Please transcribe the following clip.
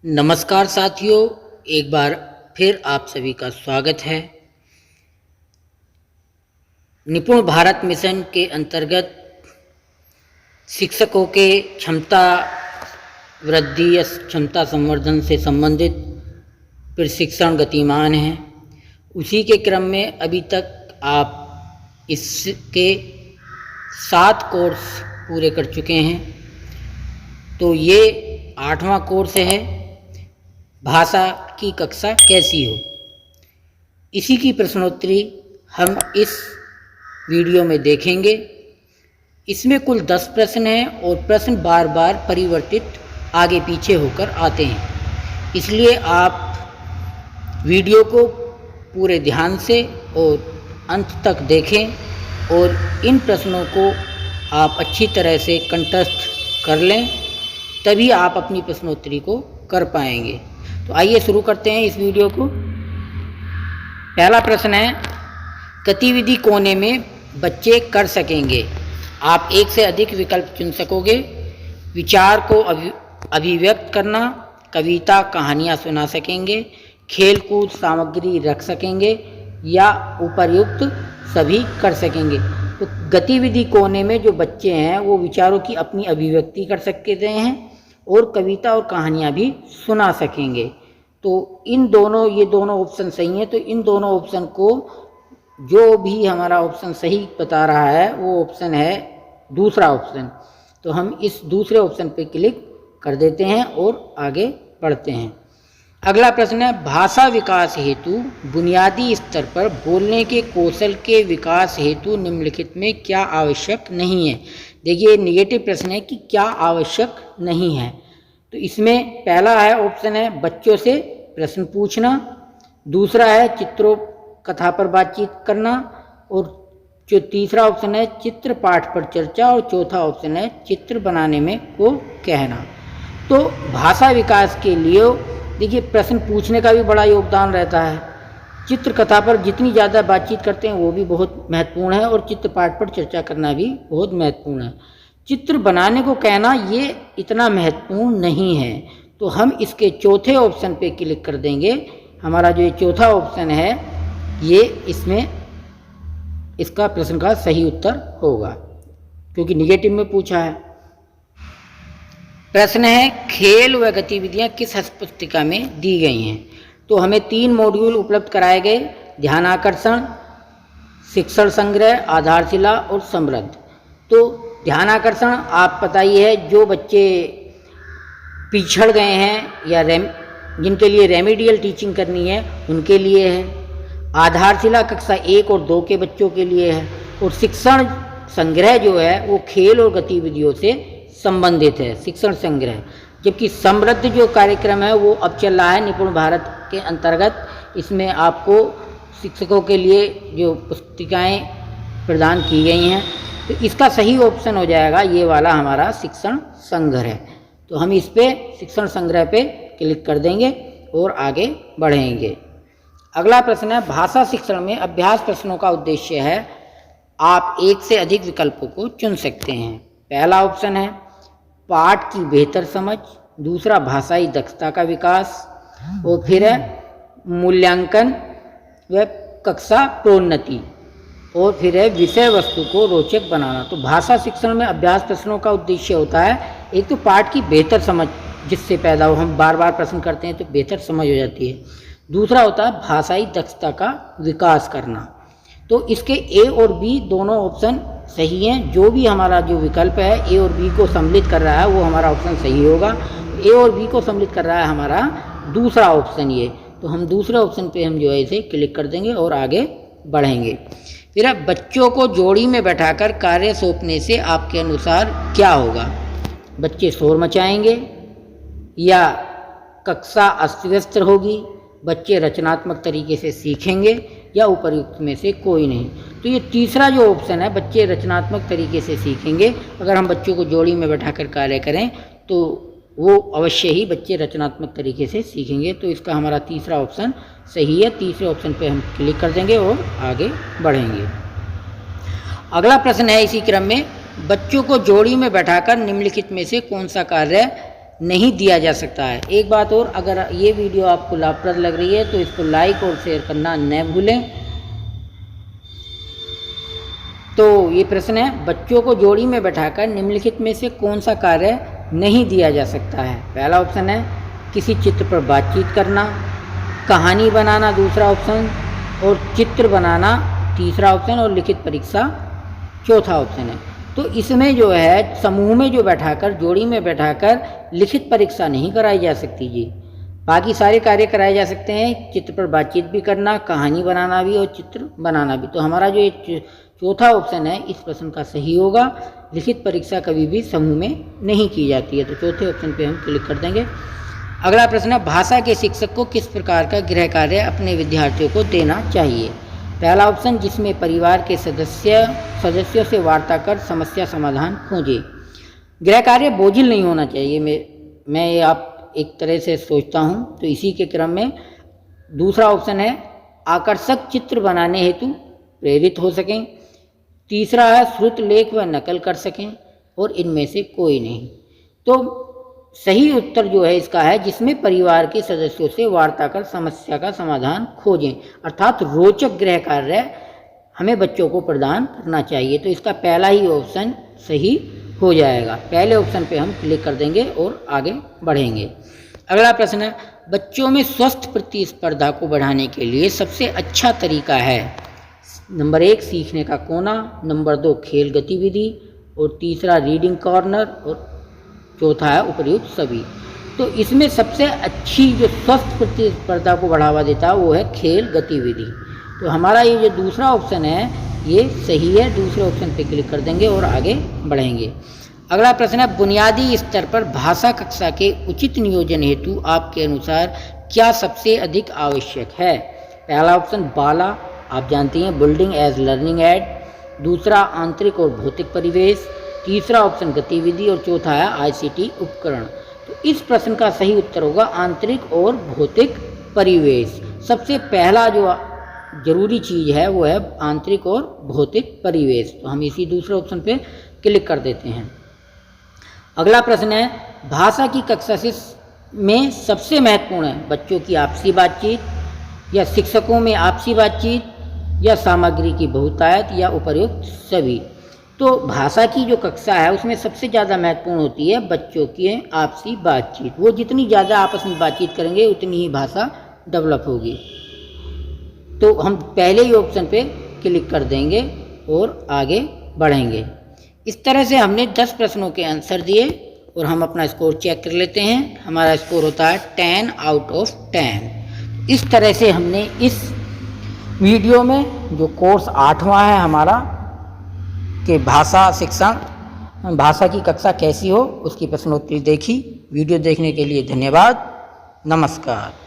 नमस्कार साथियों, एक बार फिर आप सभी का स्वागत है। निपुण भारत मिशन के अंतर्गत शिक्षकों के क्षमता वृद्धि या क्षमता संवर्धन से संबंधित प्रशिक्षण गतिमान है। उसी के क्रम में अभी तक आप इसके 7 कोर्स पूरे कर चुके हैं। तो ये 8वां कोर्स है, भाषा की कक्षा कैसी हो। इसी की प्रश्नोत्तरी हम इस वीडियो में देखेंगे। इसमें कुल 10 प्रश्न हैं और प्रश्न बार बार परिवर्तित आगे पीछे होकर आते हैं, इसलिए आप वीडियो को पूरे ध्यान से और अंत तक देखें और इन प्रश्नों को आप अच्छी तरह से कंठस्थ कर लें, तभी आप अपनी प्रश्नोत्तरी को कर पाएंगे। तो आइए शुरू करते हैं इस वीडियो को। पहला प्रश्न है, गतिविधि कोने में बच्चे कर सकेंगे। आप एक से अधिक विकल्प चुन सकोगे। विचार को अभिव्यक्त करना, कविता कहानियाँ सुना सकेंगे, खेल कूद सामग्री रख सकेंगे या उपर्युक्त सभी कर सकेंगे। तो गतिविधि कोने में जो बच्चे हैं वो विचारों की अपनी अभिव्यक्ति कर सकते हैं और कविता और कहानियाँ भी सुना सकेंगे। तो ये दोनों ऑप्शन सही हैं। तो इन दोनों ऑप्शन को जो भी हमारा ऑप्शन सही बता रहा है वो ऑप्शन है दूसरा ऑप्शन। तो हम इस दूसरे ऑप्शन पे क्लिक कर देते हैं और आगे बढ़ते हैं। अगला प्रश्न है, भाषा विकास हेतु बुनियादी स्तर पर बोलने के कौशल के विकास हेतु निम्नलिखित में क्या आवश्यक नहीं है। देखिए, नेगेटिव प्रश्न है कि क्या आवश्यक नहीं है। तो इसमें पहला है ऑप्शन है बच्चों से प्रश्न पूछना, दूसरा है चित्रों कथा पर बातचीत करना, और जो तीसरा ऑप्शन है चित्र पाठ पर चर्चा, और चौथा ऑप्शन है चित्र बनाने में को कहना। तो भाषा विकास के लिए देखिए प्रश्न पूछने का भी बड़ा योगदान रहता है। चित्र कथा पर जितनी ज़्यादा बातचीत करते हैं वो भी बहुत महत्वपूर्ण है, और चित्र पाठ पर चर्चा करना भी बहुत महत्वपूर्ण है। चित्र बनाने को कहना ये इतना महत्वपूर्ण नहीं है। तो हम इसके चौथे ऑप्शन पे क्लिक कर देंगे। हमारा जो ये चौथा ऑप्शन है ये इसमें इसका प्रश्न का सही उत्तर होगा, क्योंकि निगेटिव में पूछा है। प्रश्न है, खेल व गतिविधियां किस पुस्तिका में दी गई हैं। तो हमें 3 मॉड्यूल उपलब्ध कराए गए, ध्यान आकर्षण, शिक्षण संग्रह, आधारशिला और समृद्ध। तो ध्यान आकर्षण आप पता ही है, जो बच्चे पिछड़ गए हैं या जिनके लिए रेमेडियल टीचिंग करनी है उनके लिए है। आधारशिला कक्षा 1 और 2 के बच्चों के लिए है, और शिक्षण संग्रह जो है वो खेल और गतिविधियों से संबंधित है, शिक्षण संग्रह। जबकि समृद्ध जो कार्यक्रम है वो अब चल रहा है निपुण भारत के अंतर्गत। इसमें आपको शिक्षकों के लिए जो पुस्तिकाएं प्रदान की गई हैं, तो इसका सही ऑप्शन हो जाएगा ये वाला हमारा शिक्षण संग्रह। तो हम इस पे शिक्षण संग्रह पे क्लिक कर देंगे और आगे बढ़ेंगे। अगला प्रश्न है, भाषा शिक्षण में अभ्यास प्रश्नों का उद्देश्य है। आप एक से अधिक विकल्पों को चुन सकते हैं। पहला ऑप्शन है पाठ की बेहतर समझ, दूसरा भाषाई दक्षता का विकास, और फिर है मूल्यांकन व कक्षा प्रोन्नति, और फिर है विषय वस्तु को रोचक बनाना। तो भाषा शिक्षण में अभ्यास प्रश्नों का उद्देश्य होता है, एक तो पाठ की बेहतर समझ जिससे पैदा हो, हम बार बार प्रश्न करते हैं तो बेहतर समझ हो जाती है। दूसरा होता है भाषाई दक्षता का विकास करना। तो इसके ए और बी दोनों ऑप्शन सही हैं। जो भी हमारा जो विकल्प है ए और बी को सम्मिलित कर रहा है वो हमारा ऑप्शन सही होगा। ए और बी को सम्मिलित कर रहा है हमारा दूसरा ऑप्शन ये। तो हम दूसरे ऑप्शन पे हम जो है इसे क्लिक कर देंगे और आगे बढ़ेंगे। फिर अब बच्चों को जोड़ी में बैठाकर कार्य सौंपने से आपके अनुसार क्या होगा। बच्चे शोर मचाएंगे या कक्षा अस्त व्यस्त होगी, बच्चे रचनात्मक तरीके से सीखेंगे या उपर्युक्त में से कोई नहीं। तो ये तीसरा जो ऑप्शन है बच्चे रचनात्मक तरीके से सीखेंगे, अगर हम बच्चों को जोड़ी में बैठाकर कार्य करें तो वो अवश्य ही बच्चे रचनात्मक तरीके से सीखेंगे। तो इसका हमारा तीसरा ऑप्शन सही है। तीसरे ऑप्शन पे हम क्लिक कर देंगे और आगे बढ़ेंगे। अगला प्रश्न है इसी क्रम में, बच्चों को जोड़ी में बैठाकर निम्नलिखित में से कौन सा कार्य नहीं दिया जा सकता है। एक बात और, अगर ये वीडियो आपको लाभप्रद लग रही है तो इसको लाइक और शेयर करना न भूलें। तो ये प्रश्न है, बच्चों को जोड़ी में बैठाकर निम्नलिखित में से कौन सा कार्य नहीं दिया जा सकता है। पहला ऑप्शन है किसी चित्र पर बातचीत करना, कहानी बनाना दूसरा ऑप्शन, और चित्र बनाना तीसरा ऑप्शन, और लिखित परीक्षा चौथा ऑप्शन है। तो इसमें जो है समूह में जो बैठाकर, जोड़ी में बैठाकर लिखित परीक्षा नहीं कराई जा सकती जी। बाकी सारे कार्य कराए जा सकते हैं, चित्र पर बातचीत भी करना, कहानी बनाना भी और चित्र बनाना भी। तो हमारा जो ये चौथा ऑप्शन है इस प्रश्न का सही होगा। लिखित परीक्षा कभी भी समूह में नहीं की जाती है। तो चौथे ऑप्शन पे हम क्लिक कर देंगे। अगला प्रश्न है, भाषा के शिक्षक को किस प्रकार का गृह कार्य अपने विद्यार्थियों को देना चाहिए। पहला ऑप्शन, जिसमें परिवार के सदस्यों से वार्ता कर समस्या समाधान खोजें। गृह कार्य बोझिल नहीं होना चाहिए, मैं ये आप एक तरह से सोचता हूँ। तो इसी के क्रम में दूसरा ऑप्शन है, आकर्षक चित्र बनाने हेतु प्रेरित हो सकें। तीसरा है, श्रुत लेख व नकल कर सकें, और इनमें से कोई नहीं। तो सही उत्तर जो है इसका है, जिसमें परिवार के सदस्यों से वार्ता कर समस्या का समाधान खोजें, अर्थात रोचक गृह कार्य हमें बच्चों को प्रदान करना चाहिए। तो इसका पहला ही ऑप्शन सही हो जाएगा। पहले ऑप्शन पे हम क्लिक कर देंगे और आगे बढ़ेंगे। अगला प्रश्न है, बच्चों में स्वस्थ प्रतिस्पर्धा को बढ़ाने के लिए सबसे अच्छा तरीका है। नंबर 1 सीखने का कोना, नंबर 2 खेल गतिविधि, और तीसरा रीडिंग कॉर्नर, और चौथा है उपर्युक्त सभी। तो इसमें सबसे अच्छी जो स्वस्थ प्रतिस्पर्धा को बढ़ावा देता है वो है खेल गतिविधि। तो हमारा ये जो दूसरा ऑप्शन है ये सही है। दूसरे ऑप्शन पे क्लिक कर देंगे और आगे बढ़ेंगे। अगला प्रश्न है, बुनियादी स्तर पर भाषा कक्षा के उचित नियोजन हेतु आपके अनुसार क्या सबसे अधिक आवश्यक है। पहला ऑप्शन बाला, आप जानती हैं बिल्डिंग एज लर्निंग एड। दूसरा आंतरिक और भौतिक परिवेश। तीसरा ऑप्शन गतिविधि, और चौथा है आईसीटी उपकरण। तो इस प्रश्न का सही उत्तर होगा आंतरिक और भौतिक परिवेश। सबसे पहला जो जरूरी चीज़ है वो है आंतरिक और भौतिक परिवेश। तो हम इसी दूसरे ऑप्शन पे क्लिक कर देते हैं। अगला प्रश्न है, भाषा की कक्षा में सबसे महत्वपूर्ण है बच्चों की आपसी बातचीत, या शिक्षकों में आपसी बातचीत, या सामग्री की बहुतायत, या उपर्युक्त सभी। तो भाषा की जो कक्षा है उसमें सबसे ज़्यादा महत्वपूर्ण होती है बच्चों की आपसी बातचीत। वो जितनी ज़्यादा आपस में बातचीत करेंगे उतनी ही भाषा डेवलप होगी। तो हम पहले ही ऑप्शन पे क्लिक कर देंगे और आगे बढ़ेंगे। इस तरह से हमने 10 प्रश्नों के आंसर दिए और हम अपना स्कोर चेक कर लेते हैं। हमारा स्कोर होता है 10 आउट ऑफ 10। इस तरह से हमने इस वीडियो में जो कोर्स 8वां है हमारा कि भाषा शिक्षण, भाषा की कक्षा कैसी हो, उसकी प्रश्नोत्तरी देखी। वीडियो देखने के लिए धन्यवाद। नमस्कार।